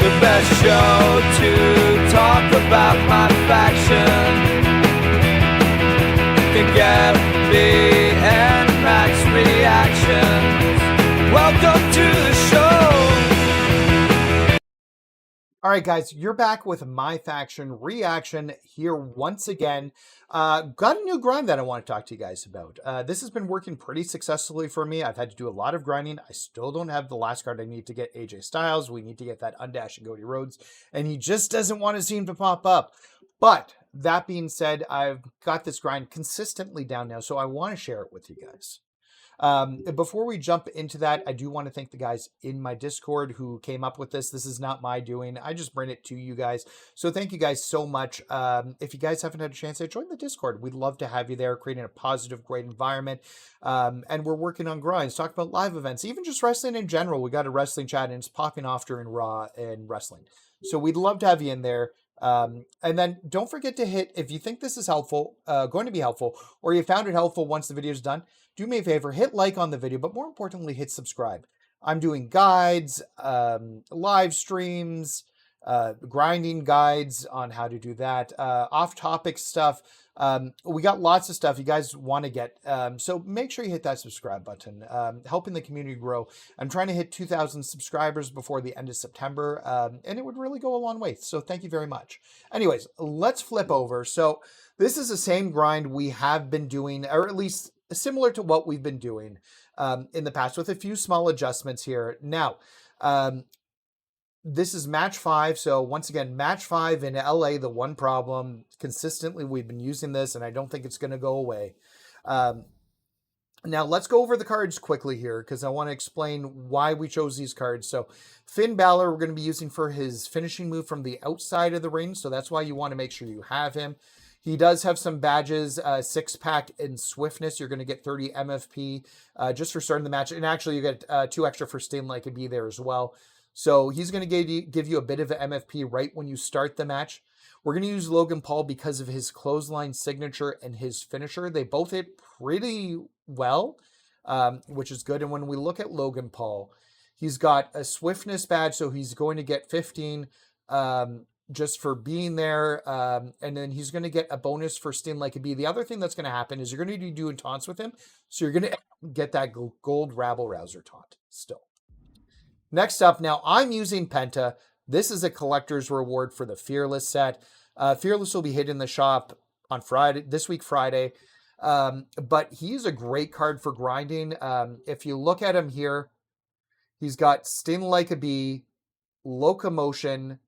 the best show to talk about my faction. Can get the Max reactions. Welcome to the show. All right, guys, you're back with MyFaction reaction here once again. Got a new grind that I want to talk to you guys about. This has been working pretty successfully for me. I've had to do a lot of grinding. I still don't have the last card I need to get AJ Styles. We need to get that Undash and Cody Rhodes, and he just doesn't want to seem to pop up. But that being said, I've got this grind consistently down now, so I want to share it with you guys. Before we jump into that, I do want to thank the guys in my Discord who came up with this. This is not my doing. I just bring it to you guys. So thank you guys so much. If you guys haven't had a chance to join the Discord, we'd love to have you there, creating a positive, great environment. And we're working on grinds, talk about live events, even just wrestling in general. We got a wrestling chat and it's popping off during Raw and wrestling. So we'd love to have you in there. And then don't forget to hit, if you think this is helpful, going to be helpful, or you found it helpful once the video is done, do me a favor, hit like on the video, but more importantly, hit subscribe. I'm doing guides, live streams, grinding guides on how to do that, off-topic stuff. We got lots of stuff you guys want to get. So make sure you hit that subscribe button, helping the community grow. I'm trying to hit 2,000 subscribers before the end of September, and it would really go a long way. So thank you very much. Anyways, let's flip over. So this is the same grind we have been doing, or at least similar to what we've been doing in the past, with a few small adjustments here. Now, this is match 5. So once again, match 5 in LA, the one problem, consistently we've been using this, and I don't think it's going to go away. Now let's go over the cards quickly here, because I want to explain why we chose these cards. So Finn Balor, we're going to be using for his finishing move from the outside of the ring. So that's why you want to make sure you have him. He does have some badges, 6-pack and swiftness. You're going to get 30 MFP just for starting the match. And actually you get 2 extra for Sting Like a Bee there as well. So he's going to give you a bit of an MFP right when you start the match. We're going to use Logan Paul because of his clothesline signature and his finisher. They both hit pretty well, which is good. And when we look at Logan Paul, he's got a swiftness badge, so he's going to get 15 just for being there. And then he's going to get a bonus for Sting Like a Bee. The other thing that's going to happen is you're going to be doing taunts with him. So you're going to get that gold rabble rouser taunt still. Next up, now I'm using Penta. This is a collector's reward for the Fearless set. Fearless will be hitting the shop on Friday, this week, Friday. But he's a great card for grinding. If you look at him here, he's got Sting Like a Bee, Locomotion,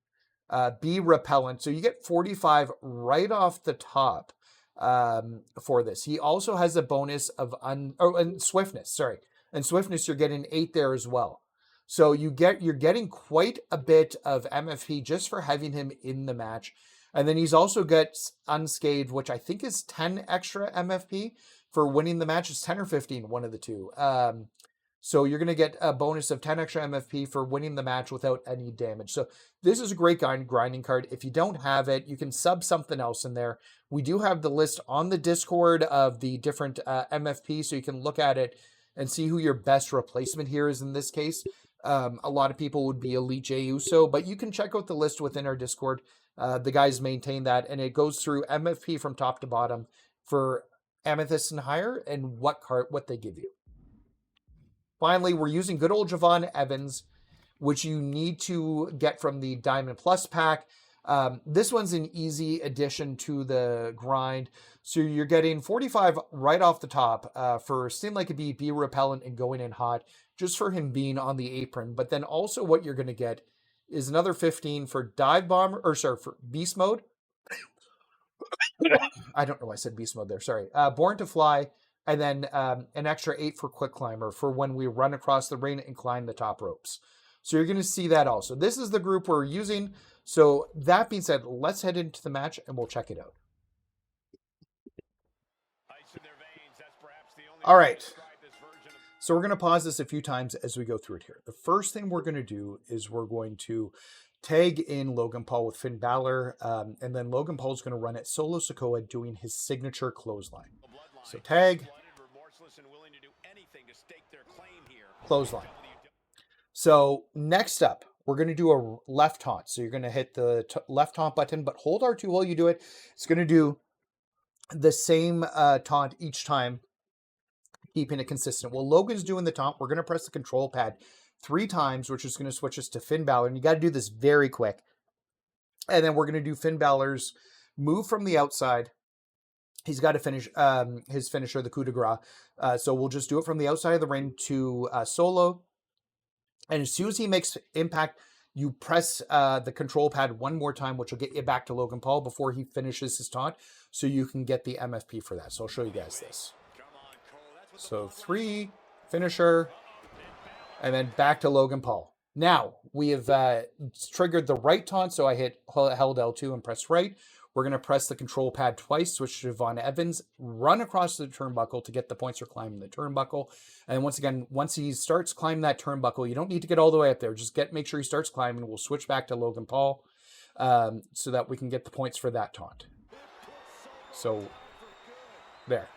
Bee Repellent. So you get 45 right off the top for this. He also has a bonus of and Swiftness, sorry. And Swiftness, you're getting 8 there as well. So you're getting quite a bit of MFP just for having him in the match. And then he's also got Unscathed, which I think is 10 extra MFP for winning the match. It's 10 or 15, one of the two. So you're going to get a bonus of 10 extra MFP for winning the match without any damage. So this is a great grinding card. If you don't have it, you can sub something else in there. We do have the list on the Discord of the different MFP, so you can look at it and see who your best replacement here is in this case. A lot of people would be Elite Jey Uso, but you can check out the list within our Discord. The guys maintain that, and it goes through MFP from top to bottom for Amethyst and higher, and what they give you. Finally, we're using good old Javon Evans, which you need to get from the Diamond Plus pack. This one's an easy addition to the grind. So you're getting 45 right off the top for Sting Like a Bee, Bee Repellent, and Going In Hot, just for him being on the apron. But then also what you're going to get is another 15 for Dive Bomber, or sorry, for Beast Mode. I don't know why I said Beast Mode there, sorry. Born to Fly, and then an extra 8 for Quick Climber for when we run across the ring and climb the top ropes. So you're going to see that also. This is the group we're using. So that being said, let's head into the match and we'll check it out. All right. So we're going to pause this a few times as we go through it here. The first thing we're going to do is we're going to tag in Logan Paul with Finn Balor, and then Logan Paul's going to run at Solo Sikoa doing his signature clothesline. So tag, clothesline. So next up, we're going to do a left taunt. So you're going to hit the left taunt button, but hold R2 while you do it. It's going to do the same taunt each time, keeping it consistent. Well, Logan's doing the taunt. We're going to press the control pad 3 times, which is going to switch us to Finn Balor. And you got to do this very quick. And then we're going to do Finn Balor's move from the outside. He's got to finish his finisher, the coup de grace. So we'll just do it from the outside of the ring to Solo. And as soon as he makes impact, you press the control pad one more time, which will get you back to Logan Paul before he finishes his taunt. So you can get the MFP for that. So I'll show you guys this. So 3, finisher, and then back to Logan Paul. Now, we have triggered the right taunt, so I held L2 and pressed right. We're going to press the control pad twice, switch to Von Evans, run across the turnbuckle to get the points for climbing the turnbuckle. And once again, once he starts climbing that turnbuckle, you don't need to get all the way up there. Just make sure he starts climbing. We'll switch back to Logan Paul so that we can get the points for that taunt. So, there.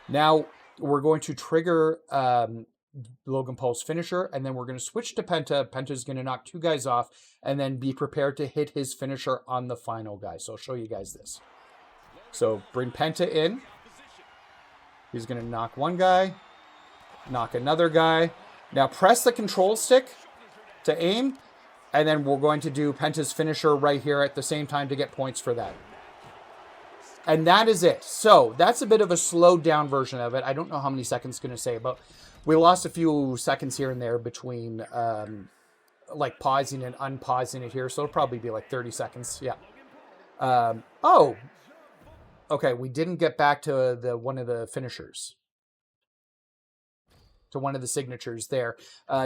Now, we're going to trigger Logan Paul's finisher, and then we're going to switch to Penta. Penta's going to knock 2 guys off, and then be prepared to hit his finisher on the final guy. So I'll show you guys this. So bring Penta in. He's going to knock 1 guy, knock another guy. Now press the control stick to aim, and then we're going to do Penta's finisher right here at the same time to get points for that. And that is it. So that's a bit of a slowed down version of it. I don't know how many seconds it's going to say, but we lost a few seconds here and there between like pausing and unpausing it here. So it'll probably be like 30 seconds. Yeah. Oh, okay. We didn't get back to one of the finishers, to one of the signatures there,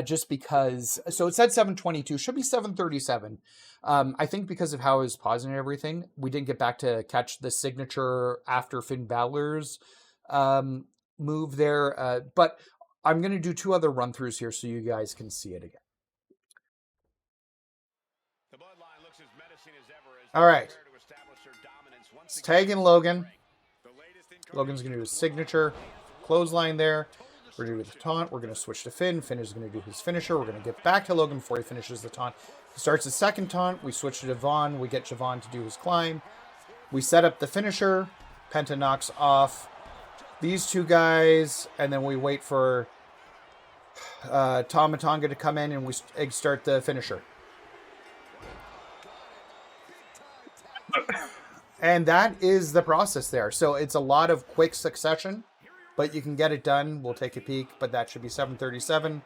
just because. So it said 7:22, should be 7:37. I think because of how I was pausing and everything, we didn't get back to catch the signature after Finn Balor's move there. But I'm going to do 2 other run-throughs here so you guys can see it again. All right. Let's tag in Logan. Logan's going to do his signature. Clothesline there. We're going to do the taunt. We're going to switch to Finn. Finn is going to do his finisher. We're going to get back to Logan before he finishes the taunt. He starts his second taunt. We switch to Javon. We get Javon to do his climb. We set up the finisher. Penta knocks off these 2 guys. And then we wait for Tama Tonga to come in and we start the finisher. And that is the process there. So it's a lot of quick succession, but you can get it done. We'll take a peek, but that should be 7:37.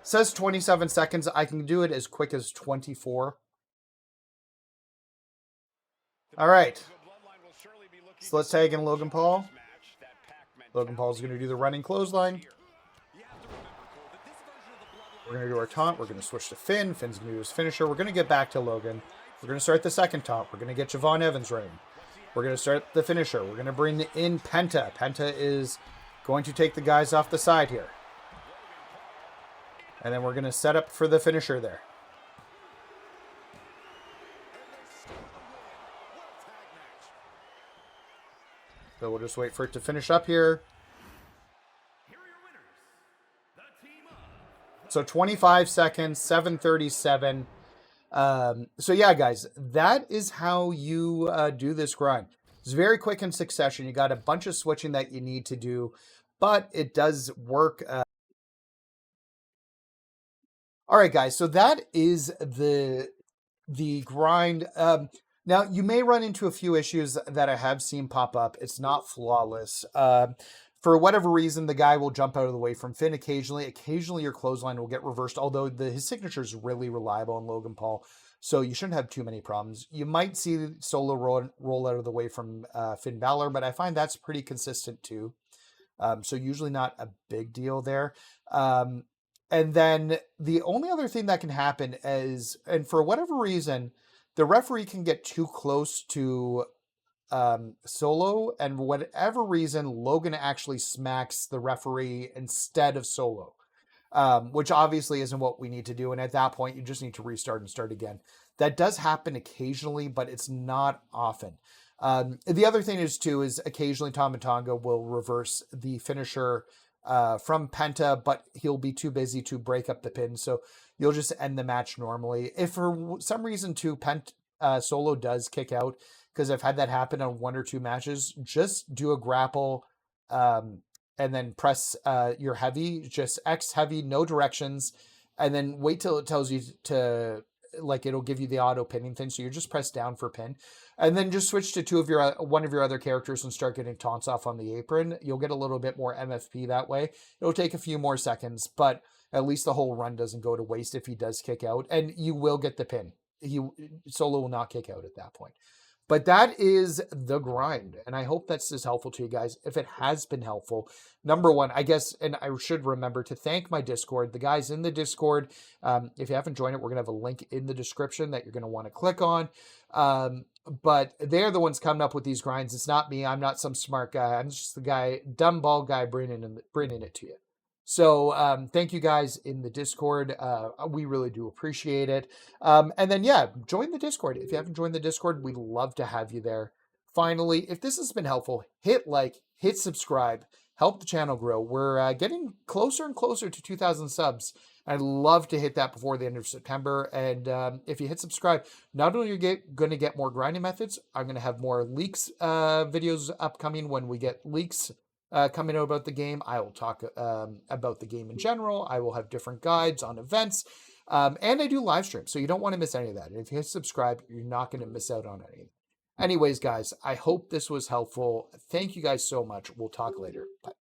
Says 27 seconds. I can do it as quick as 24. All right. So let's tag in Logan Paul. Logan Paul's going to do the running clothesline. We're going to do our taunt. We're going to switch to Finn. Finn's going to do his finisher. We're going to get back to Logan. We're going to start the second taunt. We're going to get Javon Evans running. We're going to start the finisher. We're going to bring in Penta. Penta is going to take the guys off the side here. And then we're going to set up for the finisher there. So we'll just wait for it to finish up here. So 25 seconds, 7:37. So yeah, guys, that is how you do this grind. It's very quick in succession. You got a bunch of switching that you need to do, but it does work. All right, guys. So that is the grind. Now you may run into a few issues that I have seen pop up. It's not flawless. For whatever reason, the guy will jump out of the way from Finn occasionally. Occasionally, your clothesline will get reversed, although his signature is really reliable on Logan Paul, so you shouldn't have too many problems. You might see Solo roll out of the way from Finn Balor, but I find that's pretty consistent too. So usually not a big deal there. And then the only other thing that can happen is, and for whatever reason, the referee can get too close to Solo, and for whatever reason, Logan actually smacks the referee instead of Solo, which obviously isn't what we need to do. And at that point, you just need to restart and start again. That does happen occasionally, but it's not often. The other thing is occasionally Tama Tonga will reverse the finisher from Penta, but he'll be too busy to break up the pin. So you'll just end the match normally. If for some reason solo does kick out, because I've had that happen on 1 or 2 matches, just do a grapple, and then press your heavy, just X heavy, no directions, and then wait till it tells you to, like, it'll give you the auto pinning thing. So you just press down for pin, and then just switch to one of your other characters and start getting taunts off on the apron. You'll get a little bit more MFP that way. It'll take a few more seconds, but at least the whole run doesn't go to waste if he does kick out, and you will get the pin. Solo will not kick out at that point. But that is the grind, and I hope that's as helpful to you guys. If it has been helpful, number one, I guess, and I should remember to thank my Discord, the guys in the Discord. If you haven't joined it, we're going to have a link in the description that you're going to want to click on. But they're the ones coming up with these grinds. It's not me. I'm not some smart guy. I'm just the guy, dumb bald guy, bringing it to you. So thank you guys in the Discord. We really do appreciate it. And then, yeah, join the Discord. If you haven't joined the Discord, we'd love to have you there. Finally, if this has been helpful, hit like, hit subscribe, help the channel grow. We're getting closer and closer to 2,000 subs. I'd love to hit that before the end of September. And if you hit subscribe, not only are you going to get more grinding methods, I'm going to have more leaks videos upcoming when we get leaks coming out about the game. I will talk about the game in general. I will have different guides on events. And I do live streams, so you don't want to miss any of that. And if you hit subscribe, you're not going to miss out on anything. Anyways, guys, I hope this was helpful. Thank you guys so much. We'll talk later. Bye.